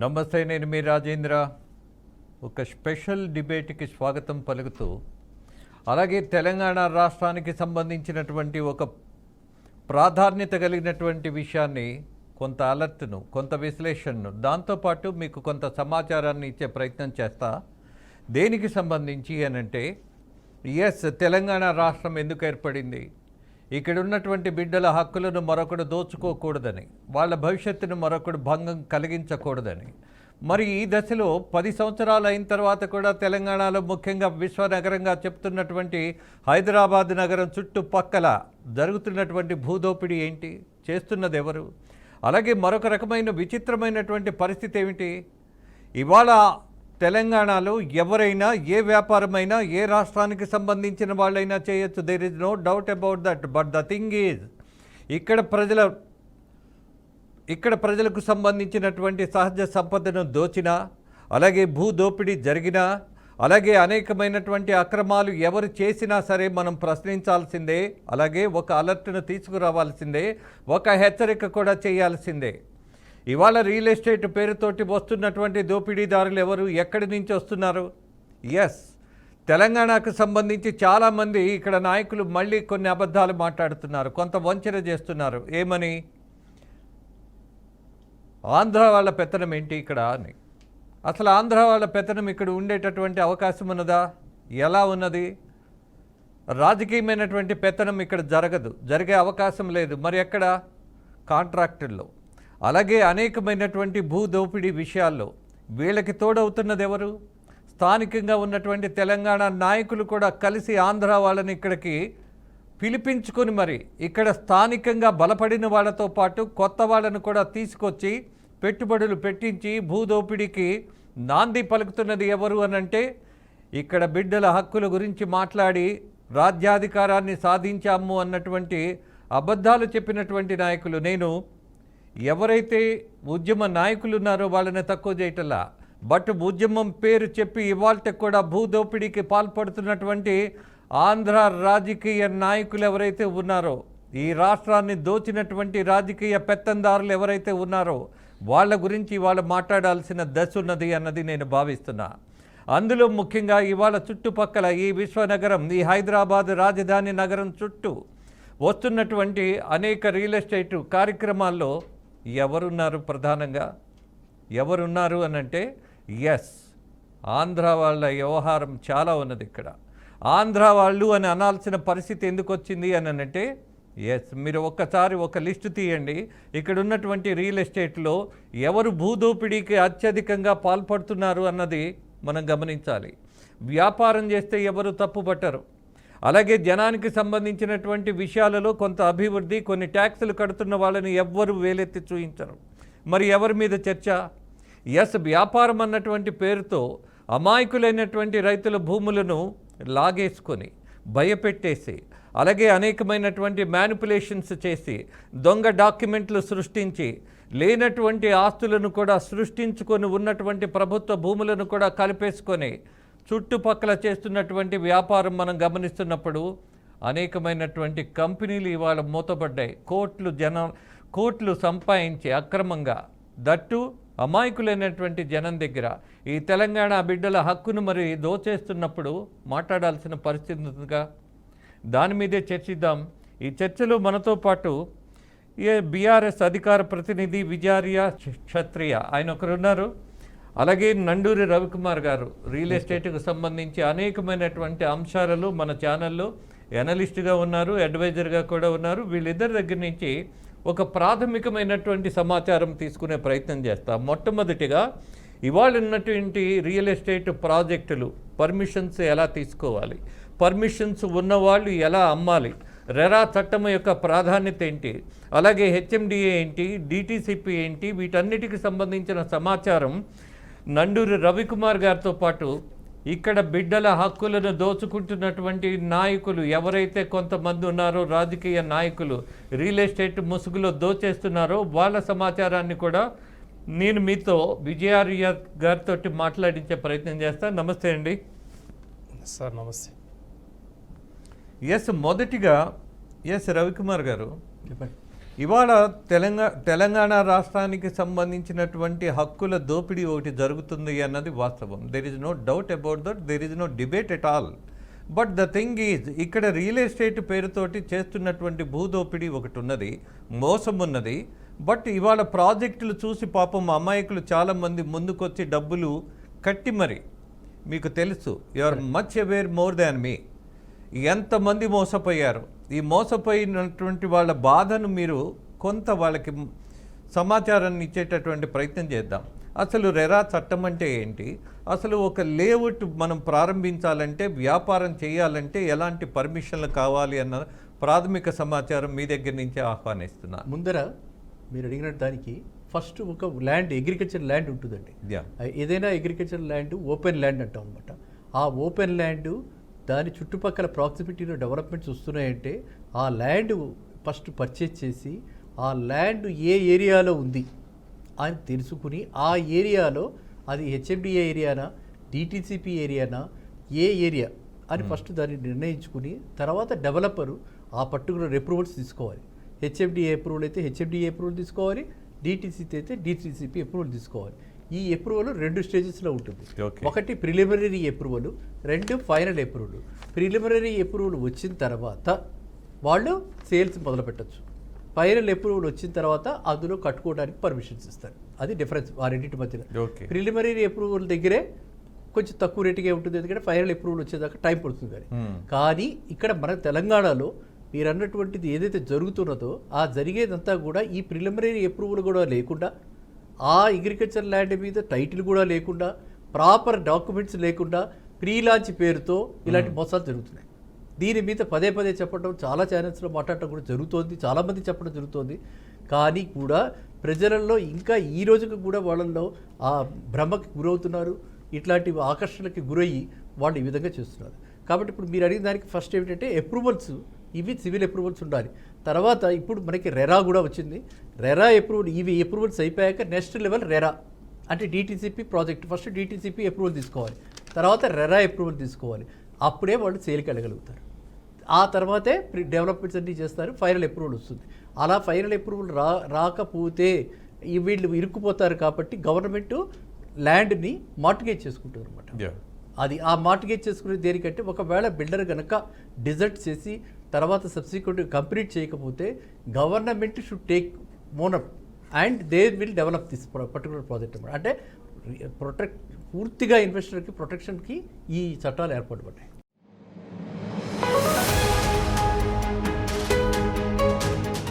నమస్తే, నేను మీ రాజేంద్ర. ఒక స్పెషల్ డిబేట్కి స్వాగతం పలుకుతూ, అలాగే తెలంగాణ రాష్ట్రానికి సంబంధించినటువంటి ఒక ప్రాధాన్యత కలిగినటువంటి విషయాన్ని, కొంత అలర్ట్ను, కొంత విశ్లేషణను, దాంతోపాటు మీకు కొంత సమాచారాన్ని ఇచ్చే ప్రయత్నం చేస్తా. దేనికి సంబంధించి అనంటే, తెలంగాణ రాష్ట్రం ఎందుకు ఏర్పడింది, ఇక్కడ ఉన్నటువంటి బిడ్డల హక్కులను మరొకడు దోచుకోకూడదని, వాళ్ళ భవిష్యత్తును మరొకడు భంగం కలిగించకూడదని. మరి ఈ దశలో 10 సంవత్సరాలు అయిన తర్వాత కూడా తెలంగాణలో, ముఖ్యంగా విశ్వనగరంగా చెప్తున్నటువంటి హైదరాబాద్ నగరం చుట్టుపక్కల జరుగుతున్నటువంటి భూదోపిడీ ఏంటి, చేస్తున్నది ఎవరు, అలాగే మరొక రకమైన విచిత్రమైనటువంటి పరిస్థితి ఏమిటి? ఇవాళ తెలంగాణలో ఎవరైనా, ఏ వ్యాపారమైనా, ఏ రాష్ట్రానికి సంబంధించిన వాళ్ళైనా చేయొచ్చు. There is no doubt about that. But the thing is, ఇక్కడ ప్రజలకు సంబంధించినటువంటి సహజ సంపదను దోచినా, అలాగే భూదోపిడీ జరిగినా, అలాగే అనేకమైనటువంటి అక్రమాలు ఎవరు చేసినా సరే మనం ప్రశ్నించాల్సిందే. అలాగే ఒక అలర్ట్ను తీసుకురావాల్సిందే, ఒక హెచ్చరిక కూడా చేయాల్సిందే. ఇవాళ రియల్ ఎస్టేట్ పేరుతోటి వస్తున్నటువంటి దోపిడీదారులు ఎవరు, ఎక్కడి నుంచి వస్తున్నారు? తెలంగాణకు సంబంధించి చాలామంది ఇక్కడ నాయకులు మళ్ళీ కొన్ని అబద్ధాలు మాట్లాడుతున్నారు, కొంత వంచన చేస్తున్నారు. ఏమని? ఆంధ్ర వాళ్ళ పెత్తనం ఏంటి ఇక్కడ అని. అసలు ఆంధ్ర వాళ్ళ పెత్తనం ఇక్కడ ఉండేటటువంటి అవకాశం ఉన్నదా? ఎలా ఉన్నది? రాజకీయమైనటువంటి పెత్తనం ఇక్కడ జరిగే అవకాశం లేదు. మరి ఎక్కడ? కాంట్రాక్టుల్లో, అలాగే అనేకమైనటువంటి భూదోపిడీ విషయాల్లో వీళ్ళకి తోడవుతున్నది ఎవరు? స్థానికంగా ఉన్నటువంటి తెలంగాణ నాయకులు కూడా కలిసి ఆంధ్ర వాళ్ళని ఇక్కడికి పిలిపించుకొని, మరి ఇక్కడ స్థానికంగా బలపడిన వాళ్ళతో పాటు కొత్త వాళ్ళను కూడా తీసుకొచ్చి పెట్టుబడులు పెట్టించి భూదోపిడీకి నాంది పలుకుతున్నది ఎవరు అనంటే, ఇక్కడ బిడ్డల హక్కుల గురించి మాట్లాడి రాజ్యాధికారాన్ని సాధించాము అన్నటువంటి అబద్ధాలు చెప్పినటువంటి నాయకులు. నేను ఎవరైతే ఉద్యమ నాయకులు ఉన్నారో వాళ్ళని తక్కువ చేయటంలా, బట్ ఉద్యమం పేరు చెప్పి ఇవాళ కూడా భూదోపిడీకి పాల్పడుతున్నటువంటి ఆంధ్ర రాజకీయ నాయకులు ఎవరైతే ఉన్నారో, ఈ రాష్ట్రాన్ని దోచినటువంటి రాజకీయ పెత్తందారులు ఎవరైతే ఉన్నారో వాళ్ళ గురించి ఇవాళ మాట్లాడాల్సిన దశ ఉన్నది అన్నది నేను భావిస్తున్నా. అందులో ముఖ్యంగా ఇవాళ చుట్టుపక్కల ఈ విశ్వనగరం, ఈ హైదరాబాద్ రాజధాని నగరం చుట్టూ వస్తున్నటువంటి అనేక రియల్ ఎస్టేట్ కార్యక్రమాల్లో ఎవరున్నారు? ప్రధానంగా ఎవరున్నారు అనంటే, ఆంధ్ర వాళ్ళ వ్యవహారం చాలా ఉన్నది ఇక్కడ. ఆంధ్ర వాళ్ళు అని అనాల్సిన పరిస్థితి ఎందుకు వచ్చింది అని అంటే, మీరు ఒక్కసారి ఒక లిస్టు తీయండి. ఇక్కడ ఉన్నటువంటి రియల్ ఎస్టేట్లో ఎవరు భూదోపిడీకి అత్యధికంగా పాల్పడుతున్నారు అన్నది మనం గమనించాలి. వ్యాపారం చేస్తే ఎవరు తప్పుపట్టరు. అలాగే జనానికి సంబంధించినటువంటి విషయాలలో కొంత అభివృద్ధి, కొన్ని ట్యాక్సులు కడుతున్న వాళ్ళని ఎవ్వరు వేలెత్తి చూయించరు. మరి ఎవరి మీద చర్చ? వ్యాపారం అన్నటువంటి పేరుతో అమాయకులైనటువంటి రైతుల భూములను లాగేసుకొని, భయపెట్టేసి, అలాగే అనేకమైనటువంటి మ్యానిపులేషన్స్ చేసి, దొంగ డాక్యుమెంట్లు సృష్టించి, లేనటువంటి ఆస్తులను కూడా సృష్టించుకొని, ఉన్నటువంటి ప్రభుత్వ భూములను కూడా కలిపేసుకొని చుట్టుపక్కల చేస్తున్నటువంటి వ్యాపారం మనం గమనిస్తున్నప్పుడు అనేకమైనటువంటి కంపెనీలు ఇవాళ మూతపడ్డాయి. కోట్లు సంపాదించి అక్రమంగా, దట్టు అమాయకులైనటువంటి జనం దగ్గర ఈ తెలంగాణ బిడ్డల హక్కును మరి దోచేస్తున్నప్పుడు మాట్లాడాల్సిన పరిస్థితి ఉందిగా. దాని మీదే చర్చిద్దాం. ఈ చర్చలో మనతో పాటు బీఆర్ఎస్ అధికార ప్రతినిధి విజారియా క్షత్రియ ఆయన ఒకరున్నారు. అలాగే నండూరి రవికుమార్ గారు రియల్ ఎస్టేట్కు సంబంధించి అనేకమైనటువంటి అంశాలలో మన ఛానల్లో ఎనలిస్ట్గా ఉన్నారు, అడ్వైజర్గా కూడా ఉన్నారు. వీళ్ళిద్దరి దగ్గర నుంచి ఒక ప్రాథమికమైనటువంటి సమాచారం తీసుకునే ప్రయత్నం చేస్తాం. మొట్టమొదటిగా ఇవాళ ఉన్నటువంటి రియల్ ఎస్టేట్ ప్రాజెక్టులు పర్మిషన్స్ ఎలా తీసుకోవాలి, పర్మిషన్స్ ఉన్నవాళ్ళు ఎలా అమ్మాలి, రెరా చట్టం యొక్క ప్రాధాన్యత ఏంటి, అలాగే హెచ్ఎండిఏ ఏంటి, డిటిసిపి ఏంటి, వీటన్నిటికి సంబంధించిన సమాచారం నండూరి రవికుమార్ గారితో పాటు ఇక్కడ బిడ్డల హక్కులను దోచుకుంటున్నటువంటి నాయకులు ఎవరైతే కొంతమంది ఉన్నారో, రాజకీయ నాయకులు రియల్ ఎస్టేట్ ముసుగులో దోచేస్తున్నారో వాళ్ళ సమాచారాన్ని కూడా నేను మీతో విజయార్య గారితో మాట్లాడించే ప్రయత్నం చేస్తాను. నమస్తే అండి సార్. నమస్తే. మొదటిగా రవికుమార్ గారు, ఇవాళ తెలంగాణ రాష్ట్రానికి సంబంధించినటువంటి హక్కుల దోపిడీ ఒకటి జరుగుతుంది అన్నది వాస్తవం. There is no doubt about that, there is no debate at all. But the thing is, ఇక్కడ రియల్ ఎస్టేట్ పేరుతోటి చేస్తున్నటువంటి భూదోపిడీ ఒకటి ఉన్నది, మోసం ఉన్నది. బట్ ఇవాళ ప్రాజెక్టులు చూసి పాపం అమాయకులు చాలామంది ముందుకొచ్చి డబ్బులు కట్టి మరి, మీకు తెలుసు, you are much aware more than me, ఎంతమంది మోసపోయారు. ఈ మోసపోయినటువంటి వాళ్ళ బాధను మీరు కొంత వాళ్ళకి సమాచారాన్ని ఇచ్చేటటువంటి ప్రయత్నం చేద్దాం. అసలు రెరా చట్టం అంటే ఏంటి, అసలు ఒక లేఅవుట్ మనం ప్రారంభించాలంటే, వ్యాపారం చేయాలంటే ఎలాంటి పర్మిషన్లు కావాలి అన్న ప్రాథమిక సమాచారం మీ దగ్గర నుంచే ఆహ్వానిస్తున్నాను. ముందర మీరు అడిగిన దానికి ఫస్ట్ ఒక ల్యాండ్, అగ్రికల్చర్ ల్యాండ్ ఉంటుందండి. ఏదైనా అగ్రికల్చర్ ల్యాండ్ ఓపెన్ ల్యాండ్ అంటాం అనమాట. ఆ ఓపెన్ ల్యాండ్ దాని చుట్టుపక్కల ప్రాక్సిమిటీలో డెవలప్మెంట్స్ వస్తున్నాయంటే ఆ ల్యాండ్ ఫస్ట్ పర్చేజ్ చేసి ఆ ల్యాండ్ ఏ ఏరియాలో ఉంది అని తెలుసుకుని ఆ ఏరియాలో అది హెచ్ఎండిఏ ఏరియానా, డిటిసిపి ఏరియానా, ఏ ఏరియా అని ఫస్ట్ దాన్ని నిర్ణయించుకుని తర్వాత డెవలపరు ఆ పర్టికులర్ అప్రూవల్స్ తీసుకోవాలి. హెచ్ఎండిఏ అప్రూవల్ అయితే హెచ్ఎండిఏ అప్రూవల్ తీసుకోవాలి, డిటిసిపి అయితే డిటిసిపి అప్రూవల్ తీసుకోవాలి. ఈ అప్రూవల్ 2 స్టేజెస్లో ఉంటుంది. ఒకటి preliminary approval, 2 final approval. Preliminary approval వచ్చిన తర్వాత వాళ్ళు సేల్స్ మొదలు పెట్టచ్చు. ఫైనల్ అప్రూవల్ వచ్చిన తర్వాత అందులో కట్టుకోవడానికి పర్మిషన్స్ ఇస్తారు. అది డిఫరెన్స్ ఆ రెండింటి మధ్యన. ప్రిలిమినరీ అప్రూవల్ దగ్గరే కొంచెం తక్కువ రేటుగా ఉంటుంది, ఎందుకంటే ఫైనల్ అప్రూవల్ వచ్చేదాకా టైం పడుతుంది. కానీ ఇక్కడ మన తెలంగాణలో మీరు అన్నటువంటిది ఏదైతే జరుగుతున్నదో ఆ జరిగేదంతా కూడా ఈ ప్రిలిమినరీ అప్రూవల్ కూడా లేకుండా, ఆ అగ్రికల్చర్ ల్యాండ్ మీద టైటిల్ కూడా లేకుండా, ప్రాపర్ డాక్యుమెంట్స్ లేకుండా ప్రీ లాంచ్ పేరుతో ఇలాంటి మోసాలు జరుగుతున్నాయి. దీని మీద పదే పదే చెప్పడం, చాలా ఛానల్స్లో మాట్లాడటం కూడా జరుగుతోంది, చాలామంది చెప్పడం జరుగుతోంది. కానీ కూడా ప్రజలలో ఇంకా ఈ రోజుకి కూడా వాళ్ళల్లో ఆ భ్రమకి గురవుతున్నారు, ఇట్లాంటి ఆకర్షణకి గురయ్యి వాళ్ళు ఈ విధంగా చేస్తున్నారు. కాబట్టి ఇప్పుడు మీరు అడిగిన దానికి ఫస్ట్ ఏమిటంటే అప్రూవల్స్, ఇవి సివిల్ అప్రూవల్స్ ఉండాలి. తర్వాత ఇప్పుడు మనకి రెరా కూడా వచ్చింది. రెరా అప్రూవల్, ఇవి అప్రూవల్స్ అయిపోయాక నెక్స్ట్ లెవెల్ రెరా అంటే DTCP project. First DTCP approval తీసుకోవాలి, తర్వాత రెరా అప్రూవల్ తీసుకోవాలి. అప్పుడే వాళ్ళు సేల్కి వెళ్ళగలుగుతారు. ఆ తర్వాతే డెవలప్మెంట్స్ అన్నీ చేస్తారు, ఫైనల్ అప్రూవల్ వస్తుంది. అలా ఫైనల్ అప్రూవల్ రాకపోతే వీళ్ళు ఇరుక్కుపోతారు. కాబట్టి గవర్నమెంట్ ల్యాండ్ని మార్టిగేజ్ చేసుకుంటారు అనమాట. అది ఆ మార్టిగేజ్ చేసుకునేది దేనికంటే, ఒకవేళ బిల్డర్ కనుక డిజర్ట్ చేసి తర్వాత సబ్సిక్వెంట్ కంప్లీట్ చేయకపోతే government should take owner and they will develop this particular project అనమాట. అంటే పూర్తిగా ఇన్వెస్టర్కి ప్రొటెక్షన్కి ఈ చట్టాలు ఏర్పడబడ్డాయి.